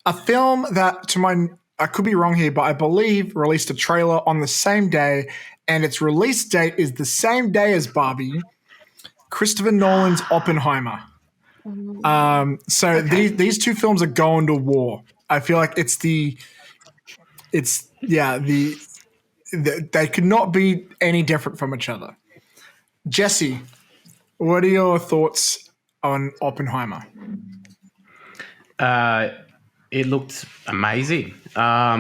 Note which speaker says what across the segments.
Speaker 1: a film that I could be wrong here, but I believe released a trailer on the same day, and its release date is the same day as Barbie. Christopher Nolan's Oppenheimer. These two films are going to war. I feel like they could not be any different from each other. Jesse, what are your thoughts on Oppenheimer?
Speaker 2: It looked amazing. I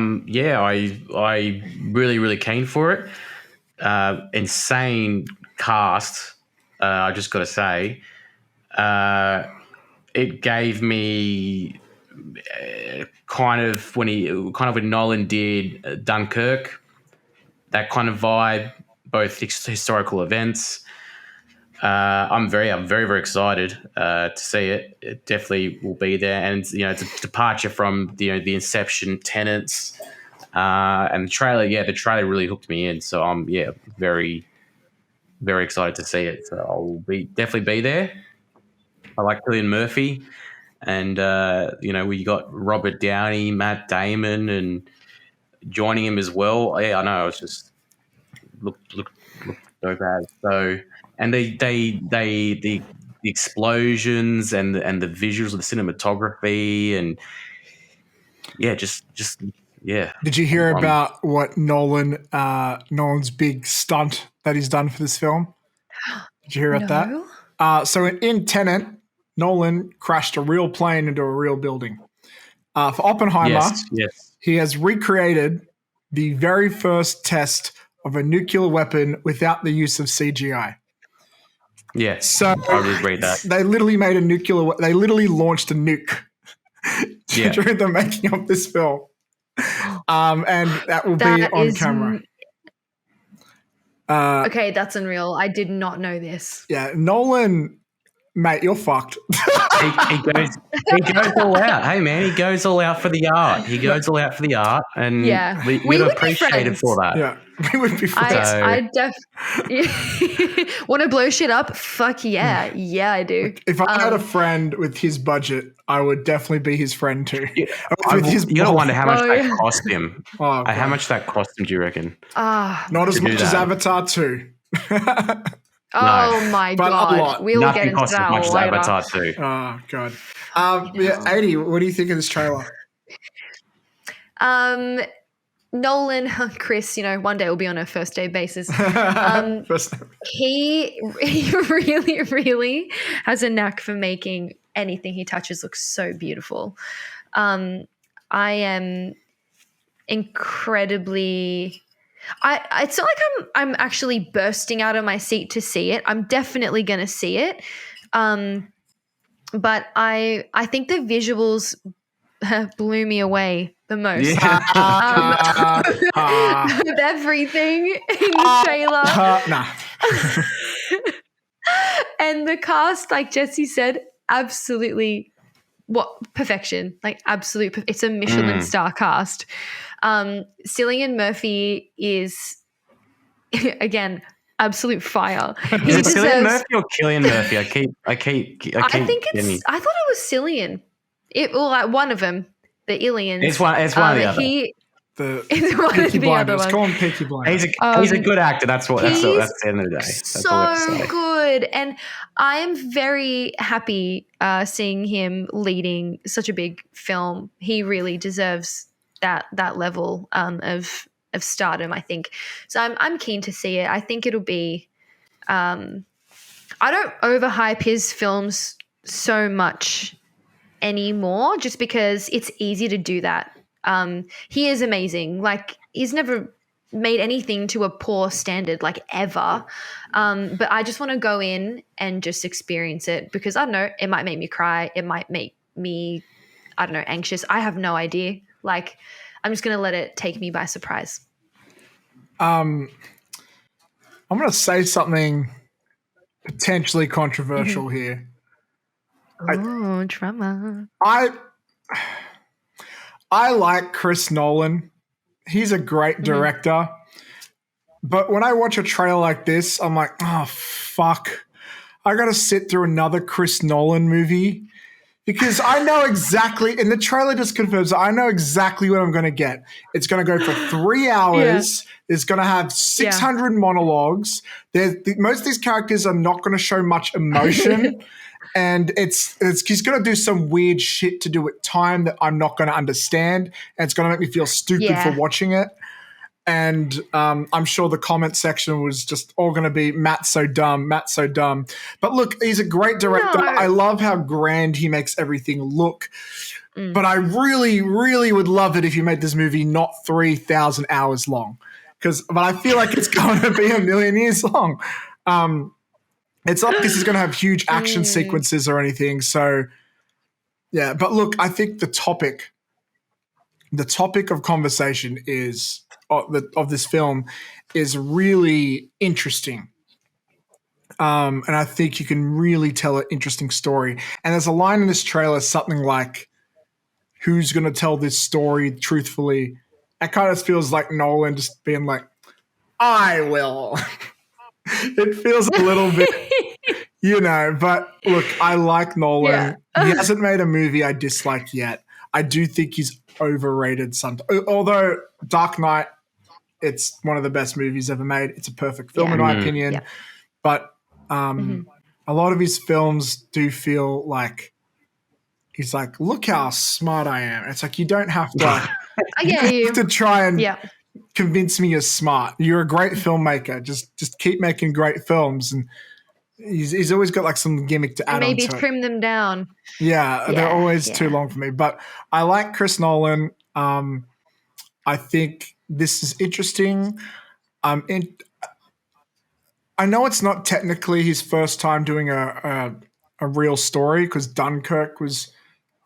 Speaker 2: really, really keen for it. Insane cast. I just got to say, it gave me kind of when Nolan did Dunkirk, that kind of vibe, both historical events. I'm very, very excited to see it. It definitely will be there, and it's a departure from the Inception tenets. And the trailer, the trailer really hooked me in. So I'm very, very excited to see it. So I'll definitely be there. I like Cillian Murphy, and we got Robert Downey, Matt Damon, and joining him as well. Yeah, I know. It was just looked so bad. So. And the explosions and the visuals of the cinematography and just.
Speaker 1: Did you hear about what Nolan's big stunt that he's done for this film? Did you hear about that? So in Tenet, Nolan crashed a real plane into a real building. For Oppenheimer,
Speaker 2: yes.
Speaker 1: He has recreated the very first test of a nuclear weapon without the use of CGI.
Speaker 2: Yeah,
Speaker 1: so
Speaker 2: I would read that.
Speaker 1: They literally made they literally launched a nuke during the making of this film. And that will be on camera.
Speaker 3: Okay, that's unreal. I did not know this.
Speaker 1: Yeah, Nolan, mate, you're fucked.
Speaker 2: he goes all out. Hey, man, he goes all out for the art. And we would appreciate it for that.
Speaker 1: Yeah, we would be friends.
Speaker 3: I definitely want to blow shit up. Fuck yeah. Yeah, I do.
Speaker 1: If I had a friend with his budget, I would definitely be his friend too.
Speaker 2: You gotta wonder how much that cost him. How much that cost him, do you reckon?
Speaker 1: Not as much as Avatar 2.
Speaker 3: Oh my god! We'll get into that
Speaker 2: much as
Speaker 3: later.
Speaker 2: Avatar 2.
Speaker 1: Oh god. 80. What do you think of this trailer?
Speaker 3: Nolan, Chris, one day we'll be on a first day basis. He really, really has a knack for making anything he touches look so beautiful. I am incredibly. It's not like I'm actually bursting out of my seat to see it. I'm definitely going to see it. But I think the visuals blew me away the most. With everything in the trailer. And the cast, like Jesse said, absolutely perfection. Like absolute. It's a Michelin star cast. Cillian Murphy is again absolute fire.
Speaker 2: Is it Cillian Murphy or Cillian Murphy? I think
Speaker 3: it's. I thought it was Cillian. One of them, the aliens.
Speaker 2: It's one of the other.
Speaker 1: It's one of the other ones. Call him Peaky Blinders.
Speaker 2: He's a good actor. That's the end of the day. That's
Speaker 3: so good, and I'm very happy seeing him leading such a big film. He really deserves that level of stardom, I think. So I'm keen to see it. I think it'll be. I don't overhype his films so much anymore, just because it's easy to do that. He is amazing. Like he's never made anything to a poor standard, like ever. But I just want to go in and just experience it because I don't know. It might make me cry. It might make me, I don't know, anxious. I have no idea. Like, I'm just going to let it take me by surprise.
Speaker 1: I'm going to say something potentially controversial here.
Speaker 3: Oh, drama.
Speaker 1: I like Chris Nolan. He's a great director. But when I watch a trailer like this, I'm like, oh, fuck. I got to sit through another Chris Nolan movie because I know exactly, and the trailer just confirms, I know exactly what I'm going to get. It's going to go for 3 hours. It's going to have 600 monologues. Most of these characters are not going to show much emotion. And he's going to do some weird shit to do with time that I'm not going to understand. And it's going to make me feel stupid for watching it. And I'm sure the comment section was just all going to be, Matt's so dumb, Matt's so dumb. But look, he's a great director. No. I love how grand he makes everything look. But I really, really would love it if you made this movie not 3,000 hours long. But I feel like it's going to be 1,000,000 years long. It's not like this is going to have huge action sequences or anything. So, yeah. But look, I think the topic of conversation is of this film is really interesting. And I think you can really tell an interesting story. And there's a line in this trailer, something like, who's going to tell this story truthfully? It kind of feels like Nolan just being like, I will. It feels a little bit, but look, I like Nolan. Yeah. He hasn't made a movie I dislike yet. I do think he's overrated sometimes. Although Dark Knight, it's one of the best movies ever made. It's a perfect film in my opinion. Yeah. But a lot of his films do feel like he's like, look how smart I am. It's like, you don't have to, you have to try and convince me you're smart. You're a great filmmaker. Just keep making great films. And he's always got like some gimmick to add on to it.
Speaker 3: Maybe trim them down.
Speaker 1: Yeah, they're always too long for me. But I like Chris Nolan. I think this is interesting. I know it's not technically his first time doing a real story because Dunkirk was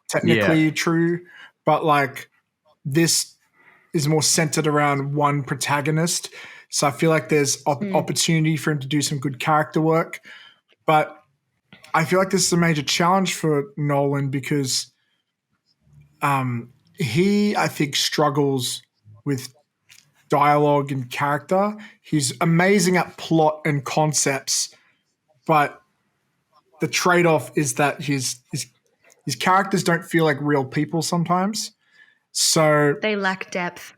Speaker 1: technically true, but like this is more centered around one protagonist. So I feel like there's opportunity for him to do some good character work. But I feel like this is a major challenge for Nolan because he, I think, struggles with dialogue and character. He's amazing at plot and concepts, but the trade-off is that his characters don't feel like real people sometimes. So
Speaker 3: they lack depth.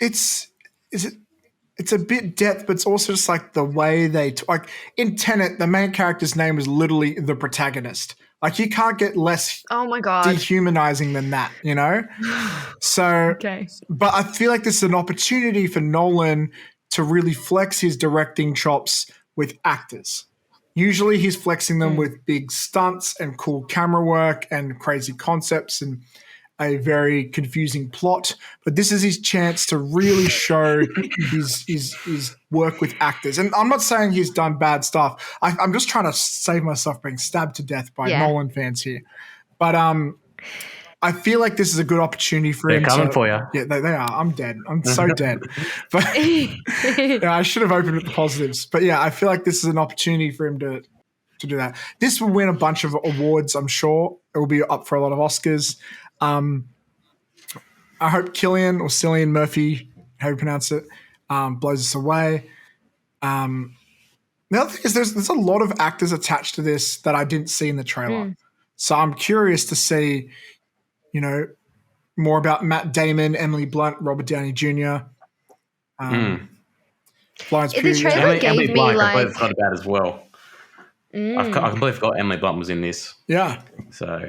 Speaker 1: It's a bit depth, but it's also just like the way they like in Tenet, the main character's name is literally the protagonist. Like you can't get less dehumanizing than that, So, but I feel like this is an opportunity for Nolan to really flex his directing chops with actors. Usually he's flexing them with big stunts and cool camera work and crazy concepts and a very confusing plot, but this is his chance to really show his work with actors. And I'm not saying he's done bad stuff. I'm just trying to save myself being stabbed to death by Nolan fans here. But I feel like this is a good opportunity for him.
Speaker 2: They're coming for you.
Speaker 1: Yeah, they are. I'm dead. I'm so dead. But I should have opened with the positives. But yeah, I feel like this is an opportunity for him to do that. This will win a bunch of awards, I'm sure. It will be up for a lot of Oscars. I hope Cillian Murphy, how you pronounce it, blows us away. The other thing is there's a lot of actors attached to this that I didn't see in the trailer. So I'm curious to see, more about Matt Damon, Emily Blunt, Robert Downey Jr.
Speaker 3: Florence Pugh. The trailer gave
Speaker 2: Emily
Speaker 3: me
Speaker 2: Blunt,
Speaker 3: like...
Speaker 2: I completely forgot about as well. I completely forgot Emily Blunt was in this.
Speaker 1: Yeah.
Speaker 2: So...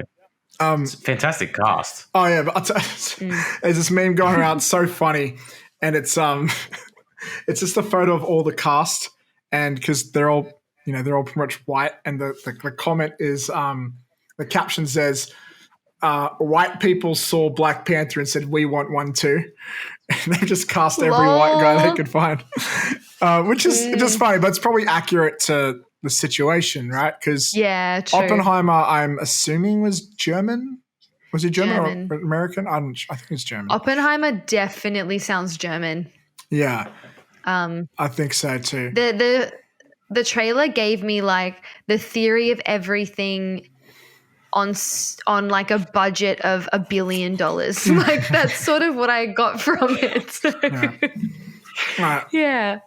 Speaker 2: it's a fantastic cast.
Speaker 1: Oh yeah, but there's this meme going around, so funny, and it's just a photo of all the cast, and because they're all pretty much white, and the comment is the caption says, "White people saw Black Panther and said we want one too," and they just cast every white guy they could find, which is just funny, but it's probably accurate to the situation, right? Because Oppenheimer, I'm assuming, was German. Was he German or American? I think it's German.
Speaker 3: Oppenheimer definitely sounds German.
Speaker 1: Yeah, I think so too.
Speaker 3: The trailer gave me like the theory of everything on like a budget of $1 billion. Like that's sort of what I got from it. So.
Speaker 1: Yeah. Right.
Speaker 3: Yeah.